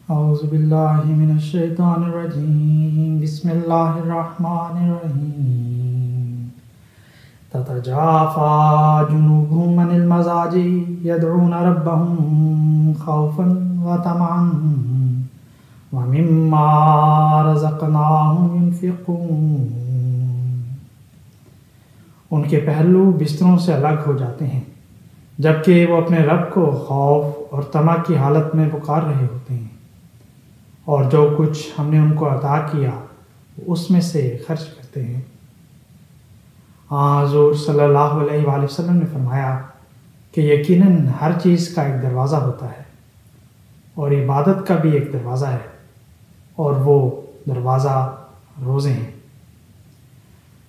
اعوذ باللہ من الشیطان الرجیم بسم اللہ الرحمن الرحیم تتجافى جنوبهم عن المضاجع يدعون ربهم خوفا وطمعا ومما رزقناهم ينفقون۔ ان کے پہلو بستروں سے الگ ہو جاتے ہیں جبکہ وہ اپنے رب کو خوف اور طمع کی حالت میں پکار رہے ہوتے ہیں، اور جو کچھ ہم نے ان کو عطا کیا اس میں سے خرچ کرتے ہیں۔ حضور صلی اللہ علیہ وآلہ وسلم نے فرمایا کہ یقیناً ہر چیز کا ایک دروازہ ہوتا ہے، اور عبادت کا بھی ایک دروازہ ہے، اور وہ دروازہ روزے ہیں۔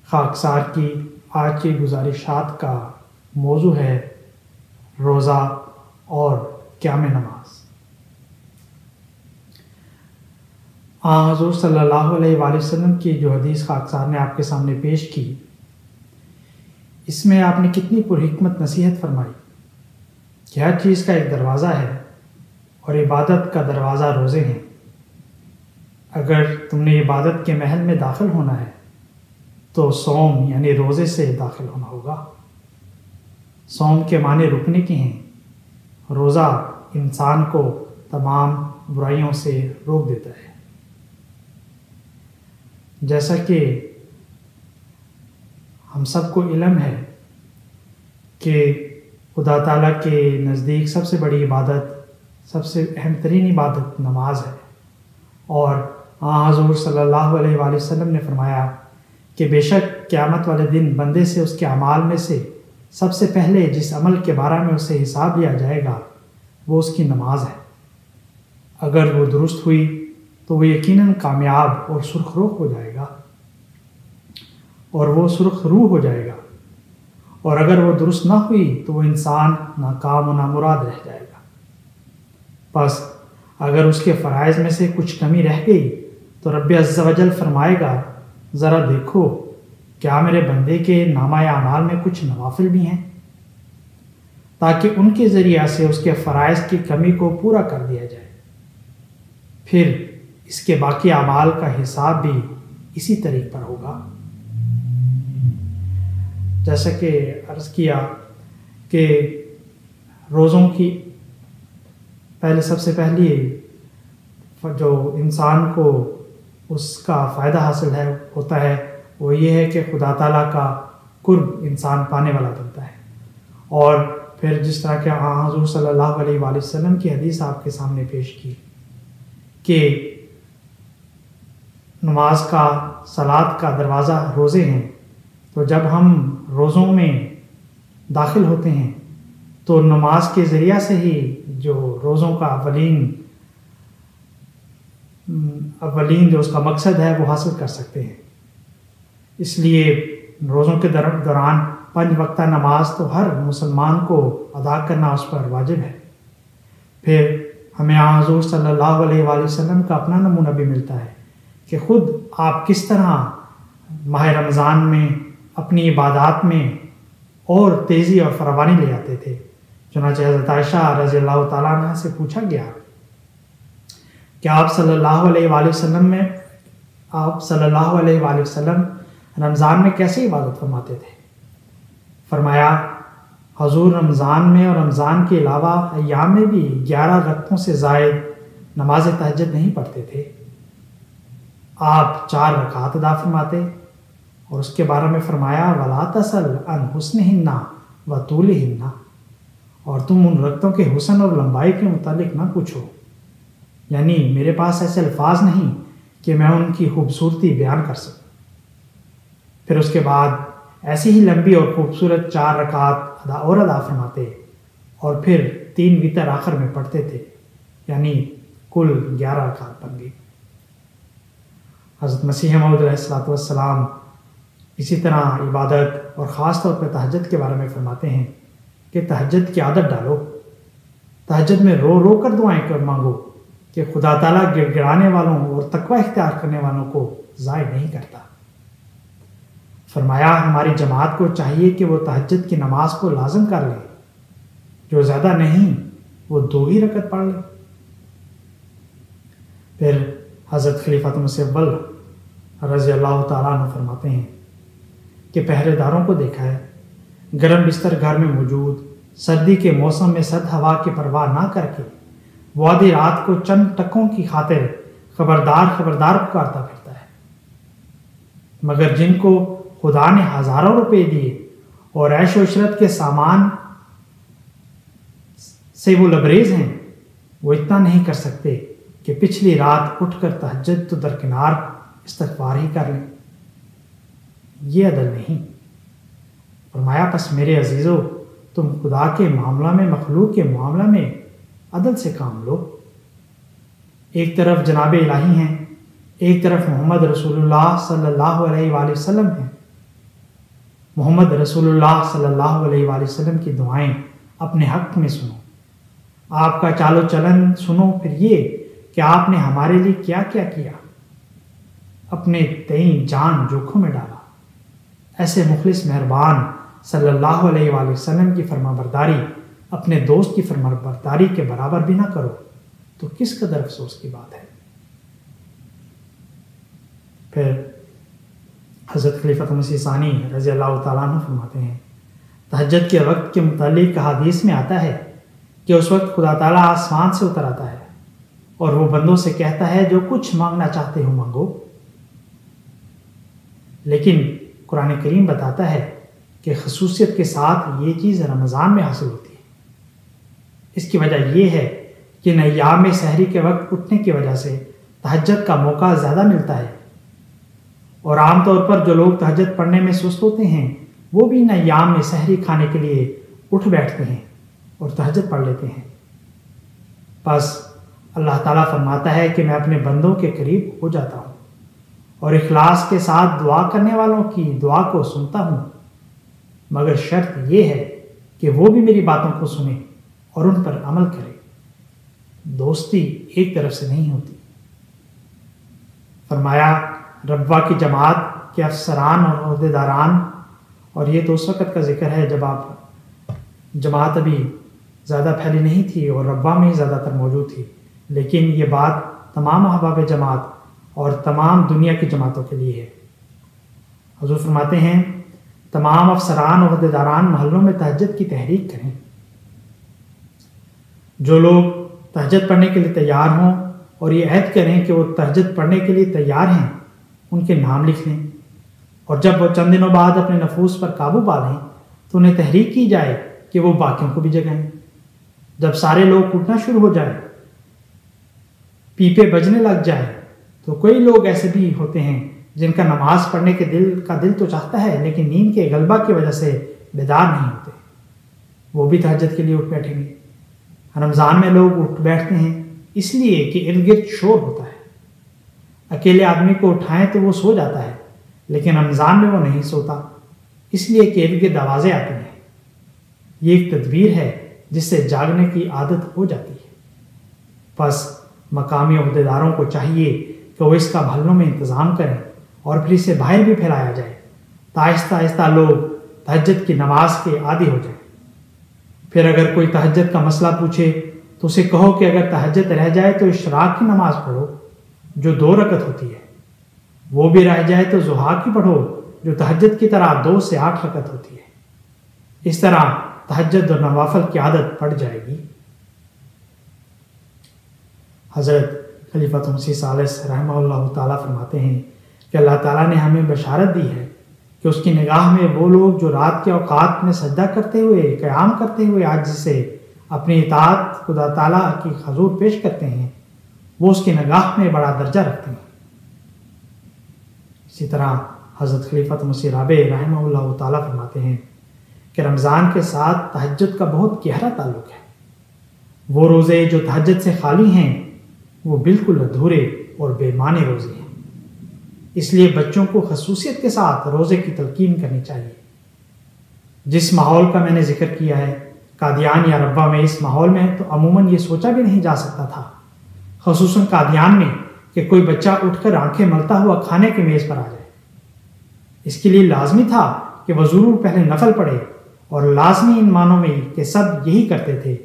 خاکسار کی آج کی گزارشات کا موضوع ہے روزہ اور قیام نماز۔ حضور صلی اللہ علیہ وآلہ وسلم کی جو حدیث خاکسار نے آپ کے سامنے پیش کی، اس میں آپ نے کتنی پرحکمت نصیحت فرمائی کہ ہر چیز کا ایک دروازہ ہے اور عبادت کا دروازہ روزے ہیں۔ اگر تم نے عبادت کے محل میں داخل ہونا ہے تو صوم یعنی روزے سے داخل ہونا ہوگا۔ صوم کے معنی رکنے کے ہیں۔ روزہ انسان کو تمام برائیوں سے روک دیتا ہے۔ جیسا کہ ہم سب کو علم ہے کہ خدا تعالیٰ کے نزدیک سب سے بڑی عبادت، سب سے اہم ترین عبادت نماز ہے، اور حضور صلی اللہ علیہ وآلہ وسلم نے فرمایا کہ بے شک قیامت والے دن بندے سے اس کے اعمال میں سے سب سے پہلے جس عمل کے بارے میں اسے حساب لیا جائے گا وہ اس کی نماز ہے۔ اگر وہ درست ہوئی تو وہ یقیناً کامیاب اور سرخ روح ہو جائے گا، اور وہ سرخ روح ہو جائے گا، اور اگر وہ درست نہ ہوئی تو وہ انسان ناکام و نامراد رہ جائے گا۔ بس اگر اس کے فرائض میں سے کچھ کمی رہ گئی تو رب عز و جل فرمائے گا ذرا دیکھو کیا میرے بندے کے نامہ اعمال میں کچھ نوافل بھی ہیں، تاکہ ان کے ذریعہ سے اس کے فرائض کی کمی کو پورا کر دیا جائے۔ پھر اس کے باقی اعمال کا حساب بھی اسی طریق پر ہوگا۔ جیسا کہ عرض کیا کہ روزوں کی سب سے پہلی جو انسان کو اس کا فائدہ حاصل ہوتا ہے وہ یہ ہے کہ خدا تعالیٰ کا قرب انسان پانے والا بنتا ہے۔ اور پھر جس طرح کہ حضور صلی اللہ علیہ وآلہ وسلم کی حدیث آپ کے سامنے پیش کی کہ نماز کا، صلاۃ کا دروازہ روزے ہیں، تو جب ہم روزوں میں داخل ہوتے ہیں تو نماز کے ذریعہ سے ہی جو روزوں کا اولین جو اس کا مقصد ہے وہ حاصل کر سکتے ہیں۔ اس لیے روزوں کے دوران 5 وقتہ نماز تو ہر مسلمان کو ادا کرنا اس پر واجب ہے۔ پھر ہمیں حضور صلی اللہ علیہ وآلہ وسلم کا اپنا نمونہ بھی ملتا ہے کہ خود آپ کس طرح ماہ رمضان میں اپنی عبادات میں اور تیزی اور فراوانی لے آتے تھے۔ چنانچہ حضرت عائشہ رضی اللہ تعالیٰ عنہ سے پوچھا گیا کہ آپ صلی اللہ علیہ وآلہ وسلم رمضان میں کیسے عبادت فرماتے تھے؟ فرمایا حضور رمضان میں اور رمضان کے علاوہ ایام میں بھی 11 رکعتوں سے زائد نماز تہجد نہیں پڑھتے تھے۔ آپ 4 رکعات ادا فرماتے، اور اس کے بارے میں فرمایا وَلَا تَسَلْ عَنْ حُسْنِهِنَّ وَطُولِهِنَّ، اور تم ان رکعتوں کے حسن اور لمبائی کے متعلق نہ پوچھو، یعنی میرے پاس ایسے الفاظ نہیں کہ میں ان کی خوبصورتی بیان کر سکوں۔ پھر اس کے بعد ایسی ہی لمبی اور خوبصورت 4 رکعات ادا فرماتے، اور پھر 3 وتر آخر میں پڑھتے تھے، یعنی کل 11 رکعات بن گئی۔ حضرت مسیح موعود علیہ السلام اسی طرح عبادت اور خاص طور پہ تہجد کے بارے میں فرماتے ہیں کہ تہجد کی عادت ڈالو، تہجد میں رو رو کر دعائیں مانگو کہ خدا تعالیٰ گڑ گڑانے والوں اور تقوی اختیار کرنے والوں کو ضائع نہیں کرتا۔ فرمایا ہماری جماعت کو چاہیے کہ وہ تہجد کی نماز کو لازم کر لے، جو زیادہ نہیں وہ 2 ہی رکعت پڑھ لے۔ پھر حضرت خلیفۃ مسیح اول رضی اللہ تعالیٰ عنہ فرماتے ہیں کہ پہرے داروں کو دیکھا ہے گرم بستر گھر میں موجود، سردی کے موسم میں سرد ہوا کی پرواہ نہ کر کے وہ آدھی رات کو چند ٹکوں کی خاطر خبردار خبردار پکارتا پھرتا ہے، مگر جن کو خدا نے ہزاروں روپے دیے اور عیش و عشرت کے سامان سے وہ لبریز ہیں، وہ اتنا نہیں کر سکتے کہ پچھلی رات اٹھ کر تہجد تو درکنار استغفار ہی کر لیں۔ یہ عدل نہیں۔ فرمایا پس میرے عزیزو، تم خدا کے معاملہ میں مخلوق کے معاملہ میں عدل سے کام لو۔ ایک طرف جناب الہی ہیں، ایک طرف محمد رسول اللہ صلی اللہ علیہ وآلہ وسلم ہیں۔ محمد رسول اللہ صلی اللہ علیہ وآلہ وسلم کی دعائیں اپنے حق میں سنو، آپ کا چال و چلن سنو، پھر یہ کہ آپ نے ہمارے لیے کیا کیا کیا، اپنے تئیں جان جوکھوں میں ڈالا۔ ایسے مخلص مہربان صلی اللہ علیہ وآلہ وسلم کی فرما برداری اپنے دوست کی فرما برداری کے برابر بھی نہ کرو تو کس قدر افسوس کی بات ہے۔ پھر حضرت خلیفۃ مسیح ثانی رضی اللہ تعالیٰ عنہ فرماتے ہیں تہجد کے وقت کے متعلق حدیث میں آتا ہے کہ اس وقت خدا تعالیٰ آسمان سے اتر آتا ہے اور وہ بندوں سے کہتا ہے جو کچھ مانگنا چاہتے ہو مانگو، لیکن قرآن کریم بتاتا ہے کہ خصوصیت کے ساتھ یہ چیز رمضان میں حاصل ہوتی ہے۔ اس کی وجہ یہ ہے کہ ایام میں سحری کے وقت اٹھنے کی وجہ سے تہجد کا موقع زیادہ ملتا ہے، اور عام طور پر جو لوگ تہجد پڑھنے میں سست ہوتے ہیں وہ بھی ایام میں سحری کھانے کے لیے اٹھ بیٹھتے ہیں اور تہجد پڑھ لیتے ہیں۔ بس اللہ تعالیٰ فرماتا ہے کہ میں اپنے بندوں کے قریب ہو جاتا ہوں اور اخلاص کے ساتھ دعا کرنے والوں کی دعا کو سنتا ہوں، مگر شرط یہ ہے کہ وہ بھی میری باتوں کو سنیں اور ان پر عمل کرے۔ دوستی ایک طرف سے نہیں ہوتی۔ فرمایا ربوہ کی جماعت کے افسران اور عہدیداران، اور یہ تو اس وقت کا ذکر ہے جب آپ جماعت ابھی زیادہ پھیلی نہیں تھی اور ربوہ میں ہی زیادہ تر موجود تھی، لیکن یہ بات تمام احباب جماعت اور تمام دنیا کی جماعتوں کے لیے ہے۔ حضور فرماتے ہیں تمام افسران اور عہدیداران محلوں میں تہجد کی تحریک کریں۔ جو لوگ تہجد پڑھنے کے لیے تیار ہوں اور یہ عہد کریں کہ وہ تہجد پڑھنے کے لیے تیار ہیں، ان کے نام لکھ لیں، اور جب وہ چند دنوں بعد اپنے نفوس پر قابو پا لیں تو انہیں تحریک کی جائے کہ وہ باقیوں کو بھی جگائیں۔ جب سارے لوگ اٹھنا شروع ہو جائیں، پیپے بجنے لگ جائیں، تو کوئی لوگ ایسے بھی ہوتے ہیں جن کا نماز پڑھنے کے دل تو چاہتا ہے لیکن نیند کے غلبہ کی وجہ سے بیدار نہیں ہوتے، وہ بھی تہجد کے لیے اٹھ بیٹھیں گے۔ رمضان میں لوگ اٹھ بیٹھتے ہیں اس لیے کہ ارد گرد شور ہوتا ہے، اکیلے آدمی کو اٹھائیں تو وہ سو جاتا ہے، لیکن رمضان میں وہ نہیں سوتا اس لیے کہ ارد گرد آوازیں آتی ہیں۔ یہ ایک تدبیر ہے جس سے جاگنے کی عادت ہو جاتی ہے۔ بس مقامی عہدیداروں کو چاہیے کہ وہ اس کا محلوں میں انتظام کریں اور پھر اسے باہر بھی پھیلایا جائے، آہستہ آہستہ لوگ تہجد کی نماز کے عادی ہو جائیں۔ پھر اگر کوئی تہجد کا مسئلہ پوچھے تو اسے کہو کہ اگر تہجد رہ جائے تو اشراق کی نماز پڑھو جو 2 رکعت ہوتی ہے، وہ بھی رہ جائے تو ضحیٰ کی پڑھو جو تہجد کی طرح 2 سے 8 رکعت ہوتی ہے۔ اس طرح تہجد اور نوافل کی عادت پڑ جائے گی۔ حضرت خلیفۃ مسیح ثالث رحمہ اللہ تعالیٰ فرماتے ہیں کہ اللہ تعالیٰ نے ہمیں بشارت دی ہے کہ اس کی نگاہ میں وہ لوگ جو رات کے اوقات میں سجدہ کرتے ہوئے، قیام کرتے ہوئے عاجزی سے اپنی اطاعت خدا تعالیٰ کی حضور پیش کرتے ہیں، وہ اس کی نگاہ میں بڑا درجہ رکھتے ہیں۔ اسی طرح حضرت خلیفۃ مسیح رابع رحمہ اللہ تعالیٰ فرماتے ہیں کہ رمضان کے ساتھ تہجد کا بہت گہرا تعلق ہے۔ وہ روزے جو تہجد سے خالی ہیں وہ بالکل ادھورے اور بے معنی روزے ہیں۔ اس لیے بچوں کو خصوصیت کے ساتھ روزے کی تلقین کرنی چاہیے۔ جس ماحول کا میں نے ذکر کیا ہے قادیان یا ربوہ میں، اس ماحول میں تو عموماً یہ سوچا بھی نہیں جا سکتا تھا، خصوصاً قادیان میں، کہ کوئی بچہ اٹھ کر آنکھیں ملتا ہوا کھانے کی میز پر آ جائے۔ اس کے لیے لازمی تھا کہ وہ ضرور پہلے نفل پڑھے، اور لازمی ان معنوں میں کہ سب یہی کرتے تھے،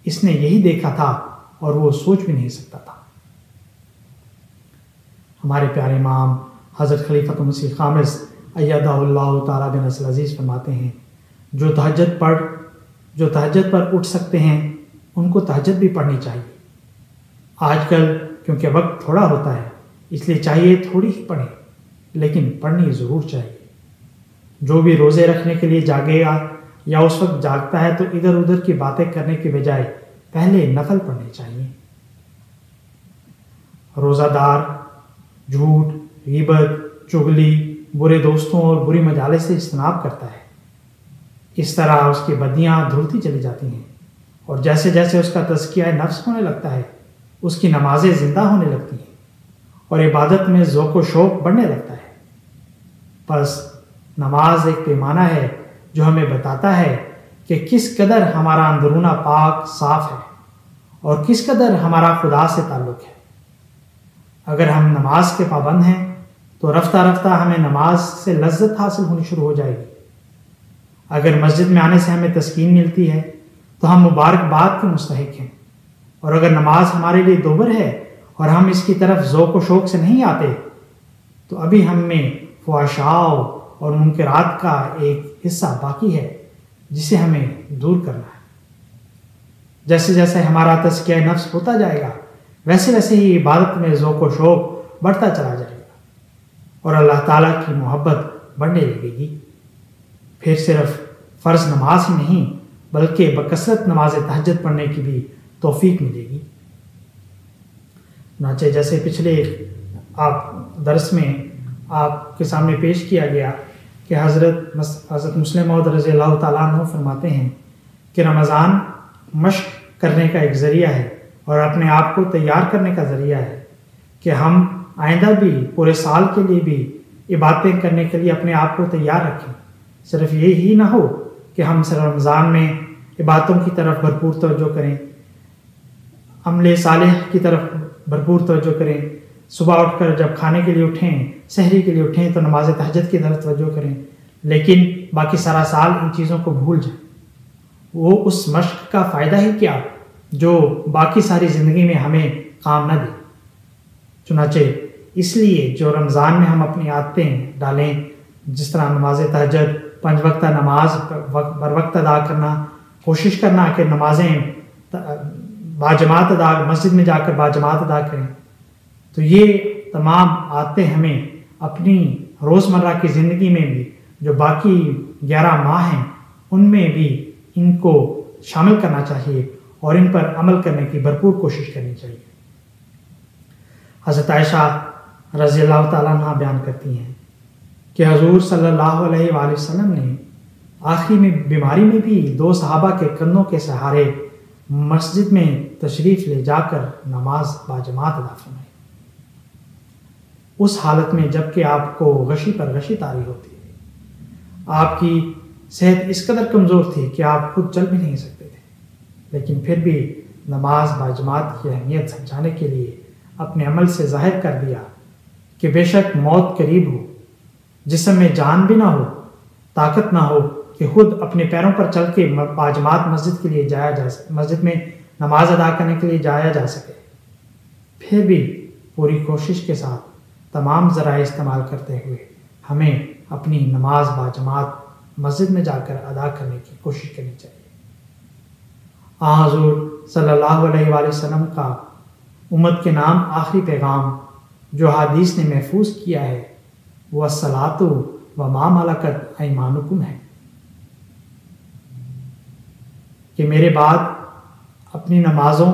اس نے یہی دیکھا تھا اور وہ سوچ بھی نہیں سکتا تھا۔ ہمارے پیارے امام حضرت خلیفۃ مسیح خامس ایدہ اللہ تعالیٰ بنصر عزیز فرماتے ہیں، جو تہجد پر اٹھ سکتے ہیں ان کو تہجد بھی پڑھنی چاہیے۔ آج کل کیونکہ وقت تھوڑا ہوتا ہے اس لیے چاہیے تھوڑی ہی پڑھیں، لیکن پڑھنی ضرور چاہیے۔ جو بھی روزے رکھنے کے لیے جاگے گا یا اس وقت جاگتا ہے تو ادھر ادھر کی باتیں کرنے کے بجائے پہلے نفل پڑھنے چاہیے۔ روزہ دار جھوٹ، غیبت، چغلی، برے دوستوں اور بری مجالس سے اجتناب کرتا ہے۔ اس طرح اس کی بدیاں دھلتی چلی جاتی ہیں، اور جیسے جیسے اس کا تزکیہ نفس ہونے لگتا ہے اس کی نمازیں زندہ ہونے لگتی ہیں اور عبادت میں ذوق و شوق بڑھنے لگتا ہے۔ بس نماز ایک پیمانہ ہے جو ہمیں بتاتا ہے کہ کس قدر ہمارا اندرونہ پاک صاف ہے اور کس قدر ہمارا خدا سے تعلق ہے۔ اگر ہم نماز کے پابند ہیں تو رفتہ رفتہ ہمیں نماز سے لذت حاصل ہونی شروع ہو جائے گی۔ اگر مسجد میں آنے سے ہمیں تسکین ملتی ہے تو ہم مبارکباد کے مستحق ہیں، اور اگر نماز ہمارے لیے دوبر ہے اور ہم اس کی طرف ذوق و شوق سے نہیں آتے تو ابھی ہم میں فحشاء اور منکرات کا ایک حصہ باقی ہے جسے ہمیں دور کرنا ہے۔ جیسے جیسے ہمارا تزکیہ نفس ہوتا جائے گا ویسے ویسے ہی عبادت میں ذوق و شوق بڑھتا چلا جائے گا اور اللہ تعالیٰ کی محبت بڑھنے لگے گی۔ پھر صرف فرض نماز ہی نہیں بلکہ بکثرت نماز تہجد پڑھنے کی بھی توفیق ملے گی۔ چنانچہ جیسے پچھلے درس میں آپ کے سامنے پیش کیا گیا کہ حضرت مسلم موعود رضی اللہ تعالیٰ عنہ فرماتے ہیں کہ رمضان مشق کرنے کا ایک ذریعہ ہے اور اپنے آپ کو تیار کرنے کا ذریعہ ہے کہ ہم آئندہ بھی پورے سال کے لیے بھی عبادتیں کرنے کے لیے اپنے آپ کو تیار رکھیں۔ صرف یہی نہ ہو کہ ہم صرف رمضان میں عبادتوں کی طرف بھرپور توجہ کریں، عمل صالح کی طرف بھرپور توجہ کریں، صبح اٹھ کر جب کھانے کے لیے اٹھیں، سحری کے لیے اٹھیں تو نماز تہجد کی طرف توجہ کریں، لیکن باقی سارا سال ان چیزوں کو بھول جائیں۔ وہ اس مشق کا فائدہ ہی کیا جو باقی ساری زندگی میں ہمیں کام نہ دے۔ چنانچہ اس لیے جو رمضان میں ہم اپنی عادتیں ڈالیں، جس طرح نماز تہجد، 5 وقتہ نماز بر وقت ادا کرنا، کوشش کرنا کہ نمازیں باجماعت مسجد میں جا کر باجماعت ادا کریں، تو یہ تمام عادتیں ہمیں اپنی روزمرہ کی زندگی میں بھی جو باقی 11 ماہ ہیں ان میں بھی ان کو شامل کرنا چاہیے اور ان پر عمل کرنے کی بھرپور کوشش کرنی چاہیے۔ حضرت عائشہ رضی اللہ تعالیٰ عنہ بیان کرتی ہیں کہ حضور صلی اللہ علیہ وآلہ وسلم نے آخری میں بیماری میں بھی 2 صحابہ کے کندھوں کے سہارے مسجد میں تشریف لے جا کر نماز باجماعت ادا فرمائی، اس حالت میں جب کہ آپ کو غشی پر غشی طاری ہوتی ہے۔ آپ کی صحت اس قدر کمزور تھی کہ آپ خود چل بھی نہیں سکتے تھے، لیکن پھر بھی نماز باجماعت کی اہمیت سمجھانے کے لیے اپنے عمل سے ظاہر کر دیا کہ بے شک موت قریب ہو، جسم میں جان بھی نہ ہو، طاقت نہ ہو کہ خود اپنے پیروں پر چل کے باجماعت مسجد کے لیے مسجد میں نماز ادا کرنے کے لیے جایا جا سکے، پھر بھی پوری کوشش کے ساتھ تمام ذرائع استعمال کرتے ہوئے ہمیں اپنی نماز باجماعت مسجد میں جا کر ادا کرنے کی کوشش کرنی چاہیے۔ حضور صلی اللہ علیہ وآلہ وسلم کا امت کے نام آخری پیغام جو حدیث نے محفوظ کیا ہے وہ الصلاۃ وما ملکت ایمانکم ہے کہ میرے بعد اپنی نمازوں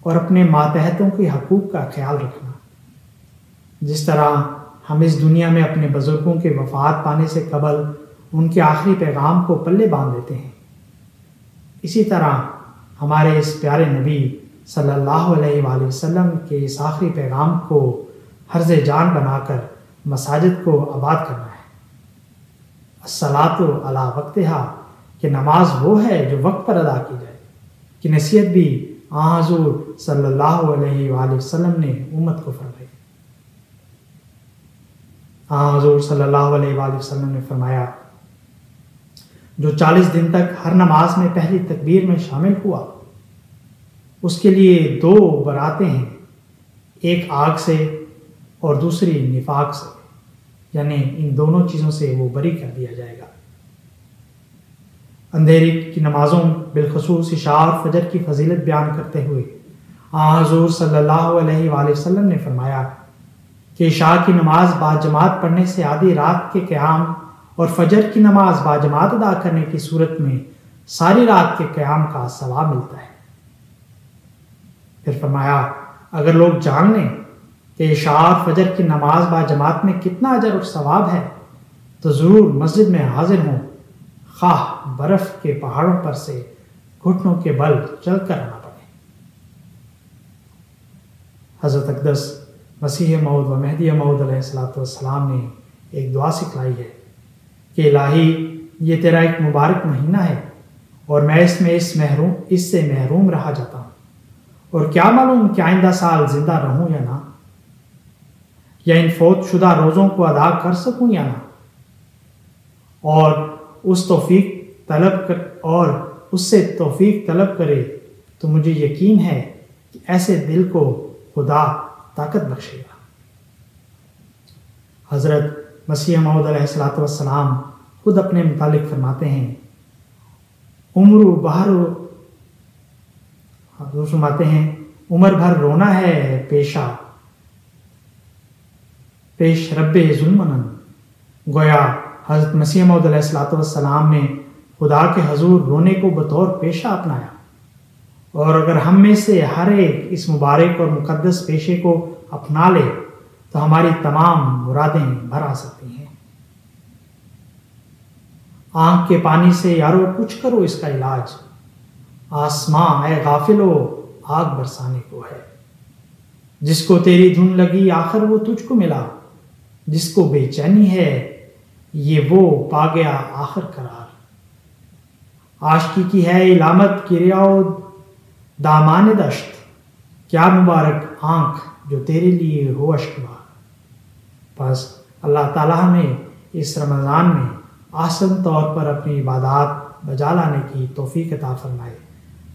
اور اپنے ماتحتوں کے حقوق کا خیال رکھنا۔ جس طرح ہم اس دنیا میں اپنے بزرگوں کے وفات پانے سے قبل ان کے آخری پیغام کو پلے باندھ دیتے ہیں، اسی طرح ہمارے اس پیارے نبی صلی اللہ علیہ وآلہ وسلم کے اس آخری پیغام کو حرز جان بنا کر مساجد کو آباد کرنا ہے۔ الصلاۃ علی وقتہا کہ نماز وہ ہے جو وقت پر ادا کی جائے کی نصیحت بھی حضور صلی اللہ علیہ وآلہ وسلم نے امت کو فرمائی۔ حضور صلی اللہ علیہ وآلہ وسلم نے فرمایا جو 40 دن تک ہر نماز میں پہلی تکبیر میں شامل ہوا اس کے لیے 2 براتیں ہیں، ایک آگ سے اور دوسری نفاق سے، یعنی ان دونوں چیزوں سے وہ بری کر دیا جائے گا۔ اندھیری کی نمازوں بالخصوص عشاء اور فجر کی فضیلت بیان کرتے ہوئے حضور صلی اللہ علیہ وآلہ وسلم نے فرمایا کہ عشاء کی نماز باجماعت پڑھنے سے آدھی رات کے قیام اور فجر کی نماز باجماعت ادا کرنے کی صورت میں ساری رات کے قیام کا ثواب ملتا ہے۔ پھر فرمایا اگر لوگ جان لیں کہ عشاء اور فجر کی نماز باجماعت میں کتنا اجر اور ثواب ہے تو ضرور مسجد میں حاضر ہوں، خواہ برف کے پہاڑوں پر سے گھٹنوں کے بل چل کر آنا پڑے۔ حضرت اقدس مسیح موعود و مہدی موعود علیہ السلام نے ایک دعا سکھلائی ہے کہ الہی یہ تیرا ایک مبارک مہینہ ہے اور میں اس سے محروم رہا جاتا ہوں، اور کیا معلوم کہ آئندہ سال زندہ رہوں یا نہ، یا ان فوت شدہ روزوں کو ادا کر سکوں یا نہ، اور اس سے توفیق طلب کرے تو مجھے یقین ہے کہ ایسے دل کو خدا طاقت بخشے گا۔ حضرت مسیح موعود علیہ السلام خود اپنے متعلق فرماتے ہیں عمر بھر رونا ہے پیش رب ظلمن۔ گویا حضرت مسیح موعود علیہ السلام نے خدا کے حضور رونے کو بطور پیشہ اپنایا، اور اگر ہم میں سے ہر ایک اس مبارک اور مقدس پیشے کو اپنا لے تو ہماری تمام مرادیں بھر آ سکتی ہیں۔ آنکھ کے پانی سے یارو کچھ کرو اس کا علاج، آسماں اے غافلو آگ برسانے کو ہے۔ جس کو تیری دھن لگی آخر وہ تجھ کو ملا، جس کو بے چینی ہے یہ وہ پا گیا آخر قرار۔ عاشقی کی ہے علامت کریا و دامان دشت، کیا مبارک آنکھ جو تیرے لیے ہو اشکبار۔ بس اللہ تعالیٰ ہمیں اس رمضان میں آسن طور پر اپنی عبادات بجا لانے کی توفیق عطا فرمائے،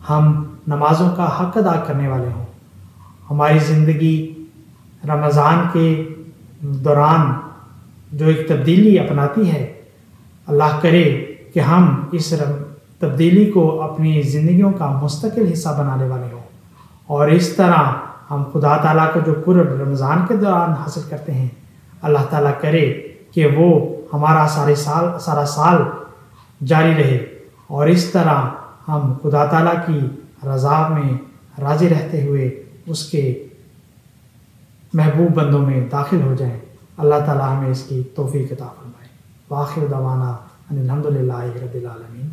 ہم نمازوں کا حق ادا کرنے والے ہوں، ہماری زندگی رمضان کے دوران جو ایک تبدیلی اپناتی ہے، اللہ کرے کہ ہم اس تبدیلی کو اپنی زندگیوں کا مستقل حصہ بنانے والے ہوں، اور اس طرح ہم خدا تعالیٰ کا جو قرب رمضان کے دوران حاصل کرتے ہیں، اللہ تعالیٰ کرے کہ وہ ہمارا سارا سال جاری رہے، اور اس طرح ہم خدا تعالیٰ کی رضا میں راضی رہتے ہوئے اس کے محبوب بندوں میں داخل ہو جائیں۔ اللہ تعالیٰ ہمیں اس کی توفیق عطا فرمائے۔ وآخر دعوانا ان الحمد للہ رب العالمین۔